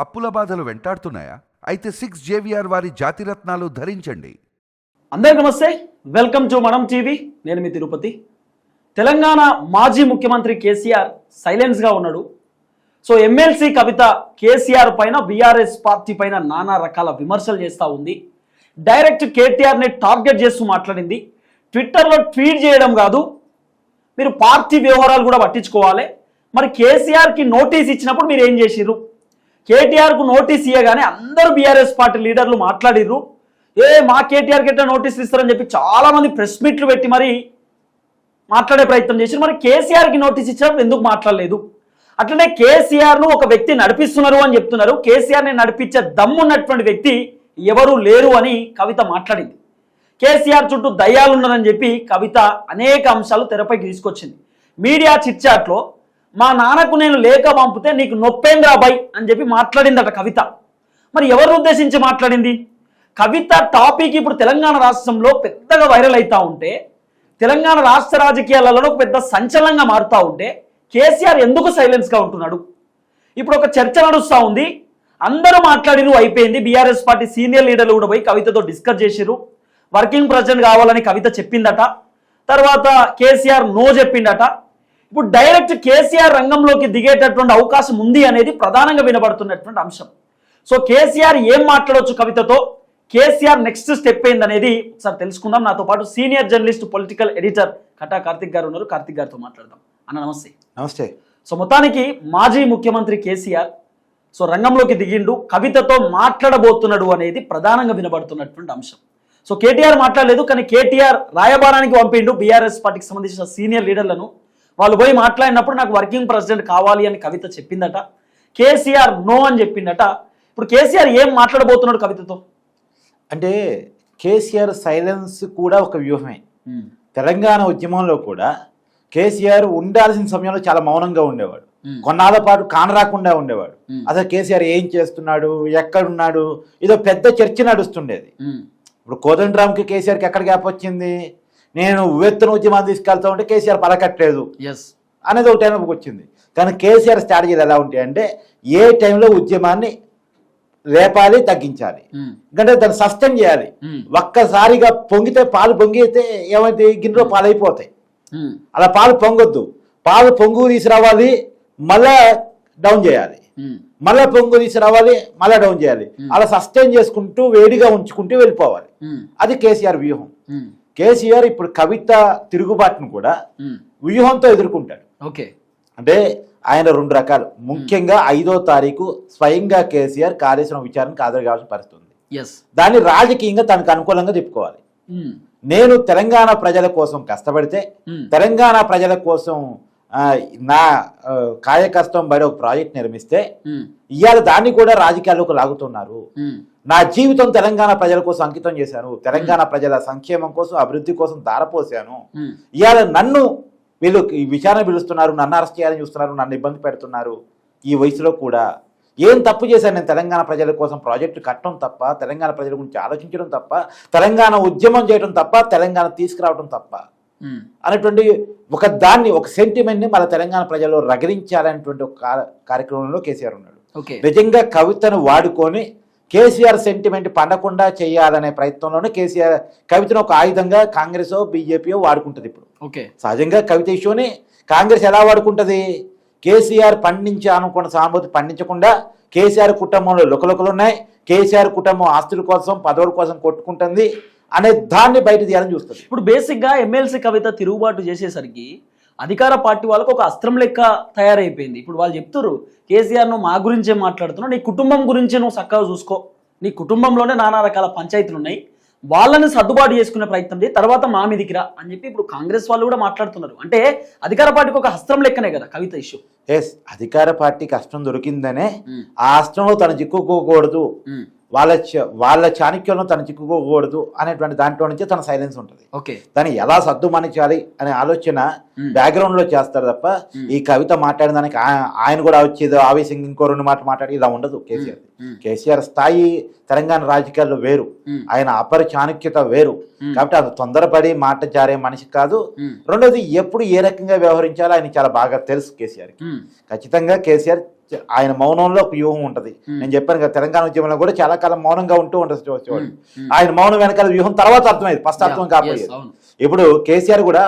అప్పుల బాధలు వెంటాడుతున్నాయా? అయితే 6 JVR వారి జాతిరత్నాలు ధరించండి. అందరికీ నమస్తే, వెల్కమ్ టు మనం టీవీ. నేను మీ తిరుపతి. తెలంగాణ మాజీ ముఖ్యమంత్రి కేసీఆర్ సైలెన్స్గా ఉన్నాడు. సో ఎమ్మెల్సీ కవిత కేసీఆర్ పైన, బీఆర్ఎస్ పార్టీ పైన నానా రకాల విమర్శలు చేస్తూ ఉంది. డైరెక్ట్ కేటీఆర్ని టార్గెట్ చేస్తూ మాట్లాడింది. ట్విట్టర్లో ట్వీట్ చేయడం కాదు, మీరు పార్టీ వ్యవహారాలు కూడా పట్టించుకోవాలి. మరి కేసీఆర్కి నోటీస్ ఇచ్చినప్పుడు మీరు ఏం చేసిర్రు? కేటీఆర్కు నోటీస్ ఇవ్వగానే అందరూ బీఆర్ఎస్ పార్టీ లీడర్లు మాట్లాడిర్రు. మా కేటీఆర్కి ఎట్లా నోటీసులు ఇస్తారని చెప్పి చాలామంది ప్రెస్ మీట్లు పెట్టి మరి మాట్లాడే ప్రయత్నం చేశారు. మరి కేసీఆర్కి నోటీస్ ఇచ్చినప్పుడు ఎందుకు మాట్లాడలేదు? అట్లనే కేసీఆర్ను ఒక వ్యక్తి నడిపిస్తున్నారు అని చెప్తున్నారు. కేసీఆర్ని నడిపించే దమ్మున్నటువంటి వ్యక్తి ఎవరు లేరు అని కవిత మాట్లాడింది. కేసీఆర్ చుట్టూ దయ్యాలున్నారని చెప్పి కవిత అనేక అంశాలు తెరపైకి తీసుకొచ్చింది. మీడియా చిట్చాట్లో మా నాన్నకు నేను లేఖ పంపితే నీకు నొప్పేంద్రాబాయ్ అని చెప్పి మాట్లాడిందట కవిత. మరి ఎవరిని ఉద్దేశించి మాట్లాడింది? కవిత టాపిక్ ఇప్పుడు తెలంగాణ రాష్ట్రంలో పెద్దగా వైరల్ అవుతూ ఉంటే, తెలంగాణ రాష్ట్ర రాజకీయాలలో పెద్ద సంచలనంగా మారుతూ ఉంటే కేసీఆర్ ఎందుకు సైలెన్స్గా ఉంటున్నాడు? ఇప్పుడు ఒక చర్చ నడుస్తూ ఉంది. అందరూ మాట్లాడిరు, అయిపోయింది. బీఆర్ఎస్ పార్టీ సీనియర్ లీడర్లు కూడా పోయి కవితతో డిస్కస్ చేసిరు. వర్కింగ్ ప్రెసిడెంట్ కావాలని కవిత చెప్పిందట. తర్వాత కేసీఆర్ నో చెప్పిందట. ఇప్పుడు డైరెక్ట్ కేసీఆర్ రంగంలోకి దిగేటటువంటి అవకాశం ఉంది అనేది ప్రధానంగా వినబడుతున్నటువంటి అంశం. సో కేసీఆర్ ఏం మాట్లాడవచ్చు కవితతో, కేసీఆర్ నెక్స్ట్ స్టెప్ ఏందనేది ఒకసారి తెలుసుకుందాం. నాతో పాటు senior journalist, political editor Kata Karthik గారు ఉన్నారు. కార్తిక్ గారితో మాట్లాడదాం. అన్న నమస్తే. నమస్తే. సో మొత్తానికి మాజీ ముఖ్యమంత్రి కేసీఆర్ సో రంగంలోకి దిగిండు, కవితతో మాట్లాడబోతున్నాడు అనేది ప్రధానంగా వినబడుతున్నటువంటి అంశం. సో కేటీఆర్ మాట్లాడలేదు, కానీ కేటీఆర్ రాయబారానికి పంపిండు బీఆర్ఎస్ పార్టీకి సంబంధించిన సీనియర్ లీడర్లను. వాళ్ళు పోయి మాట్లాడినప్పుడు నాకు వర్కింగ్ ప్రెసిడెంట్ కావాలి అని కవిత చెప్పిందట. కేసీఆర్ నో అని చెప్పిందట. ఇప్పుడు కేసీఆర్ ఏం మాట్లాడబోతున్నాడు కవితతో? అంటే కేసీఆర్ సైలెన్స్ కూడా ఒక వ్యూహమే. తెలంగాణ ఉద్యమంలో కూడా కేసీఆర్ ఉండాల్సిన సమయంలో చాలా మౌనంగా ఉండేవాడు. కొన్నాళ్ళ పాటు కానరాకుండా ఉండేవాడు. అసలు కేసీఆర్ ఏం చేస్తున్నాడు, ఎక్కడున్నాడు, ఇదో పెద్ద చర్చ నడుస్తుండేది. ఇప్పుడు కోదండరామ్కి కేసీఆర్కి ఎక్కడ గ్యాప్ వచ్చింది? నేను ఉవ్వెత్తున ఉద్యమాన్ని తీసుకెళ్తా ఉంటే కేసీఆర్ పలకట్లేదు అనేది ఒక టైంలోకి వచ్చింది. కానీ కేసీఆర్ స్ట్రాటజీలు ఎలా ఉంటాయి అంటే, ఏ టైంలో ఉద్యమాన్ని లేపాలి, తగ్గించాలి, ఎందుకంటే దాన్ని సస్టైన్ చేయాలి. ఒక్కసారిగా పొంగితే, పాలు పొంగితే ఏమైతే గిన్నెలో పాలు అయిపోతాయి. అలా పాలు పొంగొద్దు. పాలు పొంగు తీసుకురావాలి, మళ్ళా డౌన్ చేయాలి, మళ్ళా పొంగు తీసుకురావాలి, మళ్ళా డౌన్ చేయాలి. అలా సస్టైన్ చేసుకుంటూ వేడిగా ఉంచుకుంటూ వెళ్ళిపోవాలి. అది కేసీఆర్ వ్యూహం. కేసీఆర్ ఇప్పుడు కవిత తిరుగుబాటును కూడా వ్యూహంతో ఎదుర్కొంటాడు. ఓకే, అంటే ఆయన రెండు రకాలు. ముఖ్యంగా 5వ తారీఖు స్వయంగా కేసీఆర్ కాళేశ్వరం విచారణకు హాజరు కావాల్సిన పరిస్థితి ఉంది. దాన్ని రాజకీయంగా తనకు అనుకూలంగా తిప్పుకోవాలి. నేను తెలంగాణ ప్రజల కోసం కష్టపడితే, తెలంగాణ ప్రజల కోసం నా కాయ కష్టం బయట ఒక ప్రాజెక్ట్ నిర్మిస్తే, ఇవాళ దాన్ని కూడా రాజకీయాల్లోకి లాగుతున్నారు. నా జీవితం తెలంగాణ ప్రజల కోసం అంకితం చేశాను, తెలంగాణ ప్రజల సంక్షేమం కోసం, అభివృద్ధి కోసం ధారపోసాను. ఇవాళ నన్ను వీళ్ళు ఈ విచారణ పిలుస్తున్నారు, నన్ను అరెస్ట్ చేయాలని చూస్తున్నారు, నన్ను ఇబ్బంది పెడుతున్నారు. ఈ వయసులో కూడా ఏం తప్పు చేశాను నేను? తెలంగాణ ప్రజల కోసం ప్రాజెక్టు కట్టడం తప్ప, తెలంగాణ ప్రజల గురించి ఆలోచించడం తప్ప, తెలంగాణ ఉద్యమం చేయడం తప్ప, తెలంగాణ తీసుకురావడం తప్ప అనేటువంటి ఒక దాన్ని, ఒక సెంటిమెంట్ని మన తెలంగాణ ప్రజల్లో రగిలించాలనేటువంటి ఒక కార్యక్రమంలో కేసీఆర్ ఉన్నాడు. నిజంగా కవితను వాడుకొని కేసీఆర్ సెంటిమెంట్ పండకుండా చేయాలనే ప్రయత్నంలోనే కేసీఆర్ కవితను ఒక ఆయుధంగా కాంగ్రెస్, బీజేపీ వాడుకుంటుంది. ఇప్పుడు సహజంగా కవిత ఇష్యూని కాంగ్రెస్ ఎలా వాడుకుంటుంది? కేసీఆర్ అనుకున్న సానుభూతి పండించకుండా కేసీఆర్ కుటుంబంలో లుకలుకలు ఉన్నాయి, కేసీఆర్ కుటుంబం ఆస్తుల కోసం, పదవుల కోసం కొట్టుకుంటుంది అనే దాన్ని బయట తీయాలని చూస్తుంది. ఇప్పుడు బేసిక్గా ఎమ్మెల్సీ కవిత తిరుగుబాటు చేసేసరికి అధికార పార్టీ వాళ్ళకు ఒక అస్త్రం లెక్క తయారైపోయింది. ఇప్పుడు వాళ్ళు చెప్తారు, కేసీఆర్ నువ్వు మా గురించే మాట్లాడుతున్నావు, నీ కుటుంబం గురించే నువ్వు చక్కగా చూసుకో, నీ కుటుంబంలోనే నానా రకాల పంచాయతీలు ఉన్నాయి, వాళ్ళని సర్దుబాటు చేసుకునే ప్రయత్నం చేయి, తర్వాత మా మీదికి రా అని చెప్పి ఇప్పుడు కాంగ్రెస్ వాళ్ళు కూడా మాట్లాడుతున్నారు. అంటే అధికార పార్టీకి ఒక అస్త్రం లెక్కనే కదా కవిత ఇష్యూ. అధికార పార్టీకి అస్త్రం దొరికిందనే ఆ అస్త్రంలో తను చిక్కుకోకూడదు, వాళ్ళ చాణక్యంలో తను చిక్కుకోకూడదు అనేటువంటి దాంట్లో నుంచే తన సైలెన్స్ ఉంటుంది. దాన్ని ఎలా సర్దుమణించాలి అనే ఆలోచన బ్యాక్గ్రౌండ్ లో చేస్తారు తప్ప ఈ కవిత మాట్లాడిన దానికి ఆయన కూడా వచ్చేది ఆవేశంగా ఇంకో 2 మాటలు మాట్లాడి ఇలా ఉండదు. కేసీఆర్ స్థాయి తెలంగాణ రాజకీయాల్లో వేరు, ఆయన అపర చాణక్యత వేరు. కాబట్టి అది తొందరపడి మాట జారే మనిషి కాదు. రెండోది, ఎప్పుడు ఏ రకంగా వ్యవహరించాలో ఆయన చాలా బాగా తెలుసు కేసీఆర్. ఖచ్చితంగా కేసీఆర్ ఆయన మౌనంలో ఒక వ్యూహం ఉంటది. నేను చెప్పాను కదా, తెలంగాణ ఉద్యమంలో కూడా చాలా కాలం మౌనంగా ఉంటూ ఉంటుంది చూడండి. ఆయన మౌనం వెనకాల వ్యూహం తర్వాత అర్థమైంది, ఫస్ట్ అర్థం కాకపోయేది. ఇప్పుడు కేసీఆర్ కూడా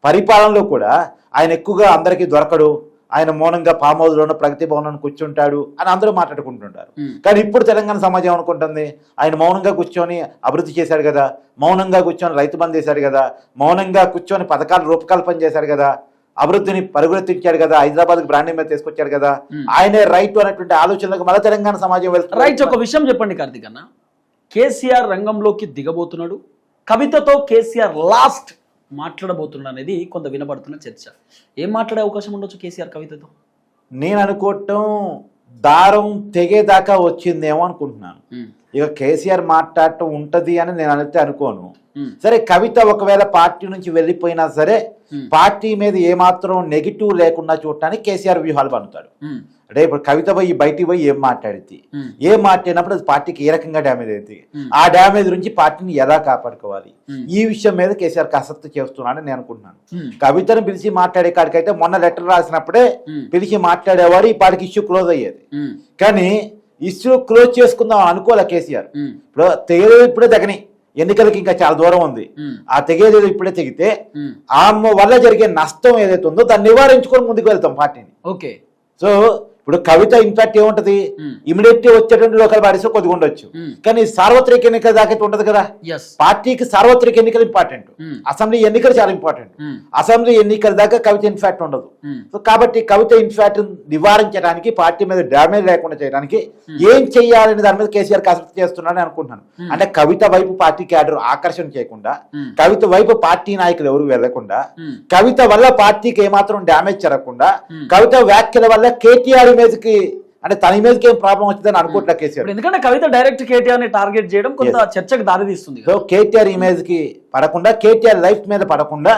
పరిపాలనలో కూడా ఆయన ఎక్కువగా అందరికీ దొరకడు, ఆయన మౌనంగా ఫామ్ హౌస్ లోనో ప్రగతి భవనంలో కూర్చుంటాడు అని అందరూ మాట్లాడుకుంటుంటారు. కానీ ఇప్పుడు తెలంగాణ సమాజం అనుకుంటుంది ఆయన మౌనంగా కూర్చొని అభివృద్ధి చేశాడు కదా, మౌనంగా కూర్చొని రైతు బంద్ చేశాడు కదా, మౌనంగా కూర్చొని పథకాలు రూపకల్పన చేశాడు కదా, అభివృద్ధిని పరుగులెత్తించాడు కదా, హైదరాబాద్ బ్రాండింగ్ మీద తీసుకొచ్చాడు కదా, ఆయనే రైట్ అనేటువంటి ఆలోచనలకు మళ్ళీ తెలంగాణ సమాజం వెళ్తుంది. రైట్. ఒక విషయం చెప్పండి కార్తీక్ అన్న, కేసీఆర్ రంగంలోకి దిగబోతున్నాడు, కవితతో కేసీఆర్ లాస్ట్ మాట్లాడబోతున్నాడు అనేది కొంత వినబడుతున్న చర్చ. ఏం మాట్లాడే అవకాశం ఉండొచ్చు కేసీఆర్ కవితతో? నేను అనుకోవటం దారం తెగేదాకా వచ్చిందేమో అనుకుంటున్నాను. ఇక కేసీఆర్ మాట్లాడటం ఉంటది అని నేను అయితే అనుకోను. సరే, కవిత ఒకవేళ పార్టీ నుంచి వెళ్ళిపోయినా సరే పార్టీ మీద ఏమాత్రం నెగిటివ్ లేకుండా చూడటానికి కేసీఆర్ వ్యూహాలు పన్నుతాడు. అంటే ఇప్పుడు కవిత పోయి బయటికి పోయి ఏం మాట్లాడింది, ఏం మాట్లాడినప్పుడు అది పార్టీకి ఏ రకంగా డ్యామేజ్ అయింది, ఆ డ్యామేజ్ నుంచి పార్టీని ఎలా కాపాడుకోవాలి, ఈ విషయం మీద కేసీఆర్ కసరత్తు చేస్తున్నాడని నేను అనుకుంటున్నాను. కవితను పిలిచి మాట్లాడే కాడికైతే మొన్న లెటర్ రాసినప్పుడే పిలిచి మాట్లాడేవాడు, ఈ పార్టీకి ఇష్యూ క్లోజ్ అయ్యేది. కానీ ఇష్యూ క్లోజ్ చేసుకుందాం అనుకోలే కేసీఆర్. ఇప్పుడు తెగేది ఇప్పుడే తెగని, ఎన్నికలకి ఇంకా చాలా దూరం ఉంది. ఆ తెగేది ఇప్పుడే తెగితే ఆమె వల్ల జరిగే నష్టం ఏదైతే ఉందో దాన్ని నివారించుకొని ముందుకు వెళ్తాం పార్టీని. ఓకే. సో ఇప్పుడు కవిత ఇంపాక్ట్ ఏముంటది, ఇమీడియట్ వచ్చేటువంటి లోకల్ బాడీస్ కొద్దిగా ఉండొచ్చు, కానీ సార్వత్రిక ఎన్నికల దాకా ఉంటది కదా. పార్టీకి సార్వత్రిక ఎన్నికలు ఇంపార్టెంట్, అసెంబ్లీ ఎన్నికలు చాలా ఇంపార్టెంట్. అసెంబ్లీ ఎన్నికల దాకా కవిత ఇన్ఫాక్ట్ ఉండదు. సో కాబట్టి కవిత ఇన్ఫాక్ట్ నివారించడానికి, పార్టీ మీద డ్యామేజ్ లేకుండా చేయడానికి ఏం చెయ్యాలని దాని మీద కేసీఆర్ కసరత్తు చేస్తున్నాడని అనుకుంటున్నాను. అంటే కవిత వైపు పార్టీ క్యాడర్ ఆకర్షణ చేయకుండా, కవిత వైపు పార్టీ నాయకులు ఎవరు వెళ్లకుండా, కవిత వల్ల పార్టీకి ఏమాత్రం డ్యామేజ్ జరగకుండా, కవిత వ్యాఖ్యల వల్ల కేటీఆర్ ఇమేజ్కి, అంటే తన ఇమేజ్కి ఏం ప్రాబ్లం వచ్చిందని అనుకోవట్లే కేసీఆర్. ఎందుకంటే కవిత డైరెక్ట్ కేటీఆర్ ని టార్గెట్ చేయడం కొంత చర్చకు దారితీస్తుంది. సో కేటీఆర్ ఇమేజ్ కి పడకుండా, కేటీఆర్ లైఫ్ మీద పడకుండా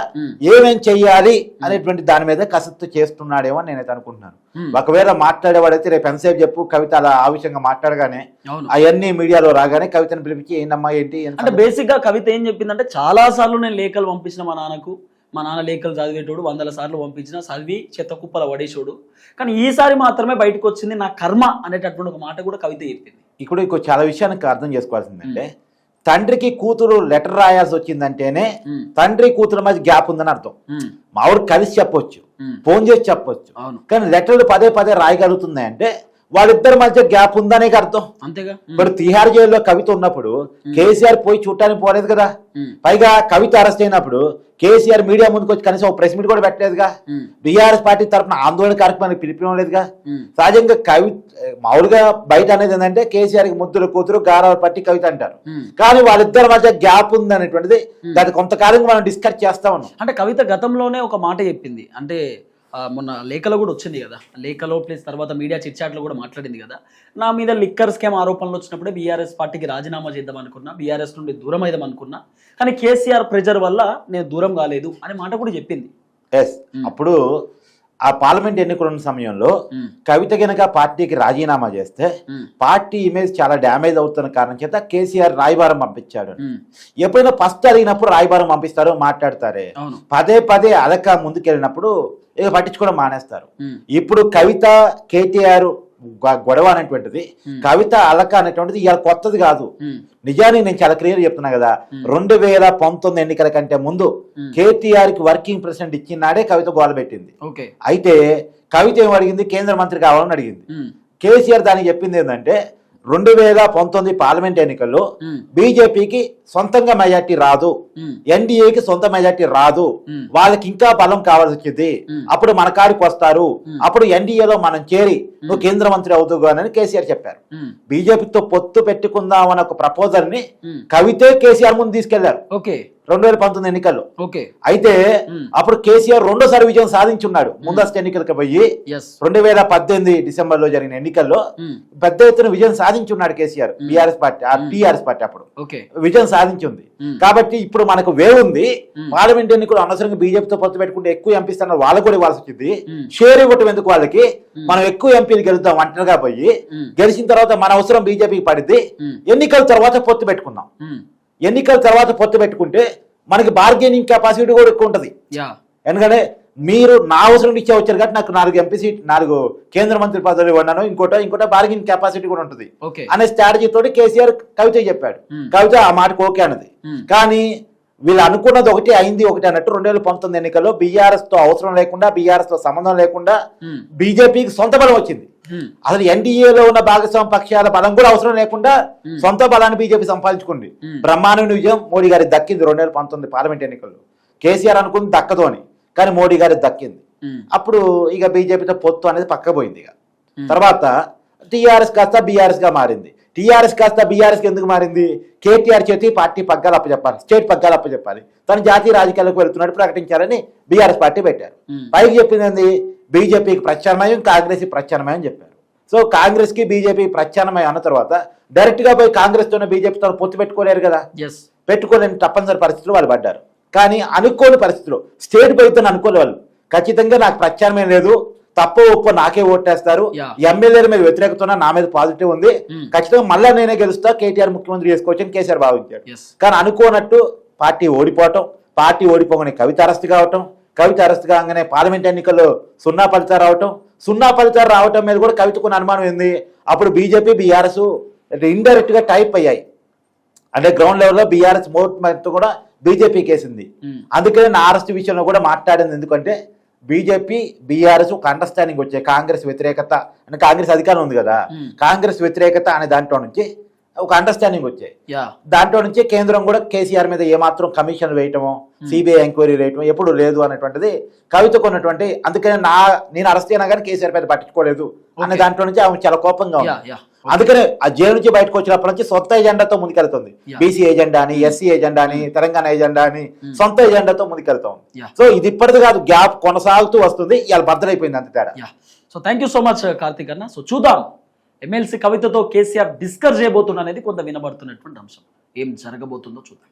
ఏమేం చెయ్యాలి అనేటువంటి దాని మీద కసరత్తు చేస్తున్నాడేమో అని నేనైతే అనుకుంటున్నాను. ఒకవేళ మాట్లాడేవాడైతే రేపు ఎంతసేపు చెప్పు కవిత అలా ఆ విషయంగా మాట్లాడగానే అవన్నీ మీడియాలో రాగానే కవితను పిలిపించి ఏంటమ్మా ఏంటి అంటే బేసిక్ గా కవిత ఏం చెప్పిందంటే, చాలా సార్లు నేను లేఖలు పంపించిన మా నాన్నకు, మా నాన్న లేఖలు చదివేటోడు, 100 సార్లు పంపించిన, చదివి చెత్త కుప్పల పడేసోడు, కానీ ఈసారి మాత్రమే బయటకు వచ్చింది నా కర్మ అనేటటువంటి ఒక మాట కూడా కవిత చెప్పింది. ఇక్కడ చాలా విషయానికి అర్థం చేసుకోవాల్సిందంటే, తండ్రికి కూతురు లెటర్ రాయాల్సి వచ్చిందంటేనే తండ్రి కూతురు మధ్య గ్యాప్ ఉందని అర్థం. మావిడు కలిసి చెప్పొచ్చు, ఫోన్ చేసి చెప్పొచ్చు, కానీ లెటర్లు పదే పదే రాయగలుగుతున్నాయి అంటే వాళ్ళిద్దరి మధ్య గ్యాప్ ఉందనే అర్థం. అంతేగా. ఇప్పుడు తిహార్ జైల్లో కవిత ఉన్నప్పుడు కేసీఆర్ పోయి చూడటానికి పోలేదు కదా. పైగా కవిత అరెస్ట్ అయినప్పుడు కేసీఆర్ మీడియా ముందుకు వచ్చి కనీసం ఒక ప్రెస్ మీట్ కూడా పెట్టలేదుగా. బీఆర్ఎస్ పార్టీ తరఫున ఆందోళన కార్యక్రమానికి పిలిపిలేదుగా. సహజంగా మామూలుగా బయట అనేది ఏంటంటే కేసీఆర్ కి ముద్దుల కూతురు గారాల పట్టి కవిత అంటారు, కానీ వాళ్ళిద్దరి మధ్య గ్యాప్ ఉంది అనేటువంటిది దాన్ని కొంతకాలంగా మనం డిస్కస్ చేస్తా ఉన్నాం. అంటే కవిత గతంలోనే ఒక మాట చెప్పింది, అంటే మొన్న లేఖలో కూడా వచ్చింది కదా, లేఖలో ప్లస్ తర్వాత మీడియా చిట్చాట్లో కూడా మాట్లాడింది కదా, నా మీద లిక్కర్ స్కామ్ ఆరోపణలు వచ్చినప్పుడే బీఆర్ఎస్ పార్టీకి రాజీనామా చేద్దాం అనుకున్నా, బీఆర్ఎస్ నుండి దూరం అయిదాం అనుకున్నా, కానీ కేసీఆర్ ప్రెజర్ వల్ల నేను దూరం కాలేదు అనే మాట కూడా చెప్పింది. అప్పుడు ఆ పార్లమెంట్ ఎన్నికలు ఉన్న సమయంలో కవిత గనక పార్టీకి రాజీనామా చేస్తే పార్టీ ఇమేజ్ చాలా డ్యామేజ్ అవుతున్న కారణం చేత కేసీఆర్ రాయబారం పంపించాడు. ఎప్పుడైనా ఫస్ట్ అడిగినప్పుడు రాయబారం పంపిస్తారు, మాట్లాడతారే, పదే పదే అలక ముందుకెళ్ళినప్పుడు ఇక పట్టించుకోవడం మానేస్తారు. ఇప్పుడు కవిత కేటీఆర్ గొడవ అనేటువంటిది, కవిత అలక అనేటువంటిది ఇవాళ కొత్తది కాదు. నిజానికి నేను చాలా క్లియర్ చెప్తున్నా కదా, 2019 ఎన్నికల కంటే ముందు కేటీఆర్ కి వర్కింగ్ ప్రెసిడెంట్ ఇచ్చినాడే కవిత గోల పెట్టింది. అయితే కవిత ఏం అడిగింది, కేంద్ర మంత్రి కావాలని అడిగింది. కేసీఆర్ దానికి చెప్పింది ఏంటంటే, 2019 పార్లమెంట్ ఎన్నికల్లో బీజేపీకి సొంతంగా మెజార్టీ రాదు, ఎన్డీఏకి సొంత మెజార్టీ రాదు, వాళ్ళకి ఇంకా బలం కావాల్సి వచ్చింది, అప్పుడు మన కాడికి వస్తారు, అప్పుడు ఎన్డీఏలో మనం చేరి నువ్వు కేంద్ర మంత్రి అవుతావు అని కేసీఆర్ చెప్పారు. బీజేపీతో పొత్తు పెట్టుకుందాం అనే ఒక ప్రపోజల్ ని కవితే కేసీఆర్ ముందు తీసుకెళ్లారు 2019 ఎన్నికల్లో. అయితే అప్పుడు కేసీఆర్ రెండోసారి విజయం సాధించున్నాడు. ముందస్తు ఎన్నికలకు పోయి 2018 డిసెంబర్ లో జరిగిన ఎన్నికల్లో పెద్ద ఎత్తున విజయం సాధించున్నాడు కేసీఆర్. టీఆర్ఎస్ పార్టీ అప్పుడు విజయం సాధించింది. కాబట్టి ఇప్పుడు మనకు వేవ్ ఉంది. పార్లమెంట్ ఎన్నికలు అనవసరంగా బీజేపీతో పొత్తు పెట్టుకుంటే ఎక్కువ ఎంపీ స్థానాలు వాళ్ళకు కూడా ఇవ్వాల్సి వచ్చింది. షేర్ ఇవ్వటం ఎందుకు వాళ్ళకి, మనం ఎక్కువ ఎంపీలు గెలుద్దాం ఒంటరిగా పోయి, గెలిచిన తర్వాత మన అవసరం బీజేపీకి పడింది, ఎన్నికల తర్వాత పొత్తు పెట్టుకుందాం. ఎన్నికల తర్వాత పొత్తు పెట్టుకుంటే మనకి బార్గెనింగ్ కెపాసిటీ కూడా ఎక్కువ ఉంటది. ఎందుకంటే మీరు నా అవసరం ఇచ్చే వచ్చారు కాబట్టి నాకు 4 ఎంపీ సీట్ 4 కేంద్ర మంత్రి పదవులు ఇవ్వన్నాను, ఇంకోట బార్గెన్ కెపాసిటీ కూడా ఉంటుంది అనే స్ట్రాటజీ తోటి కేసీఆర్ కవిత చెప్పాడు. కవిత ఆ మాటకు ఓకే అన్నది. కానీ వీళ్ళు అనుకున్నది ఒకటి అయింది ఒకటి అన్నట్టు 2019 ఎన్నికల్లో బీఆర్ఎస్ తో అవసరం లేకుండా, బీఆర్ఎస్ తో సంబంధం లేకుండా బీజేపీకి సొంత బలం వచ్చింది. అసలు ఎన్డీఏలో ఉన్న భాగస్వామ్య పక్షాల బలం కూడా అవసరం లేకుండా సొంత బలాన్ని బీజేపీ సంపాదించుకుంది. బ్రహ్మాండమైన విజయం మోడీ గారికి దక్కింది 2019 పార్లమెంట్ ఎన్నికల్లో. కేసీఆర్ అనుకుంది దక్కదు అని, కానీ మోడీ గారికి దక్కింది. అప్పుడు ఇక బీజేపీతో పొత్తు అనేది పక్కపోయింది. ఇక తర్వాత టీఆర్ఎస్ కాస్త బీఆర్ఎస్ గా మారింది. టీఆర్ఎస్ కాస్త బీఆర్ఎస్ ఎందుకు మారింది? కేటీఆర్ చేతి పార్టీ పగ్గాలు అప్పచెప్పాలి, స్టేట్ పగ్గాలు అప్పచెప్పాలి, తను జాతీయ రాజకీయాలకు వెళ్తున్నట్టు ప్రకటించారని బీఆర్ఎస్ పార్టీ పెట్టారు. పైకి చెప్పింది బీజేపీకి ప్రత్యామ్నాయం, కాంగ్రెస్ ప్రత్యామ్నాయం చెప్పారు. సో కాంగ్రెస్ కి బీజేపీ ప్రత్యామ్నాయం అన్న తర్వాత డైరెక్ట్ గా పోయి కాంగ్రెస్ తోనే బీజేపీతో పొత్తు పెట్టుకోలేరు కదా. పెట్టుకోలేని తప్పనిసరి పరిస్థితులు వాళ్ళు పడ్డారు. కానీ అనుకోని పరిస్థితులు స్టేట్ పోయితే అనుకోని వాళ్ళు ఖచ్చితంగా నాకు ప్రత్యామ్నాయం లేదు, తప్పు ఒప్పు నాకే ఓటేస్తారు, ఎమ్మెల్యేల మీద వ్యతిరేకత నా మీద పాజిటివ్ ఉంది, ఖచ్చితంగా మళ్ళా నేనే గెలుస్తా, కేటీఆర్ ముఖ్యమంత్రి చేసుకోవచ్చు అని కేసీఆర్ భావించాడు. కానీ అనుకోనట్టు పార్టీ ఓడిపోవటం, పార్టీ ఓడిపోగానే కవిత అరెస్ట్ కావటం, కవిత అరెస్ట్ కాగానే పార్లమెంట్ ఎన్నికల్లో 0 ఫలితాలు రావటం, 0 ఫలితాలు రావటం మీద కూడా కవితకు అనుమానం ఏంది? అప్పుడు బీజేపీ బీఆర్ఎస్ ఇండైరెక్ట్ గా టైప్ అయ్యాయి. అంటే గ్రౌండ్ లెవెల్లో బీఆర్ఎస్ మోట్ కూడా బీజేపీ కేసింది. అందుకనే నా అరెస్ట్ విషయంలో కూడా మాట్లాడింది. ఎందుకంటే బీజేపీ బీఆర్ఎస్ ఒక అండర్స్టాండింగ్ వచ్చాయి. కాంగ్రెస్ వ్యతిరేకత అంటే కాంగ్రెస్ అధికారం ఉంది కదా, కాంగ్రెస్ వ్యతిరేకత అనే దాంట్లో నుంచి ఒక అండర్స్టాండింగ్ వచ్చాయి. దాంట్లో నుంచి కేంద్రం కూడా కేసీఆర్ మీద ఏమాత్రం కమిషన్ వేయటమో, సిబిఐ ఎంక్వైరీ వేయటం ఎప్పుడు లేదు అనేటువంటిది కవితకు ఉన్నటువంటి. అందుకనే నేను అరెస్ట్ అయినా కానీ కేసీఆర్ మీద పట్టించుకోలేదు అనే దాంట్లో నుంచి ఆమె చాలా కోపంగా ఉంది. అందుకనే ఆ జైలు నుంచి బయటకు వచ్చినప్పటి నుంచి సొంత ఎజెండాతో ముందుకెళ్తుంది. బీసీ ఎజెండా అని, ఎస్సీ ఎజెండా అని, తెలంగాణ ఎజెండా అని సొంత ఎజెండాతో ముందుకెళ్తాం. సో ఇది ఇప్పటిది కాదు, గ్యాప్ కొనసాగుతూ వస్తుంది. ఇవాళ బద్దలైపోయింది అంత తేడా. So thank you so much Karthik అన్న. సో చూద్దాం ఎమ్మెల్సీ కవితతో కేసీఆర్ డిస్కస్ చేయబోతున్నా అనేది కొంత వినబడుతున్నటువంటి అంశం. ఏం జరగబోతుందో చూద్దాం.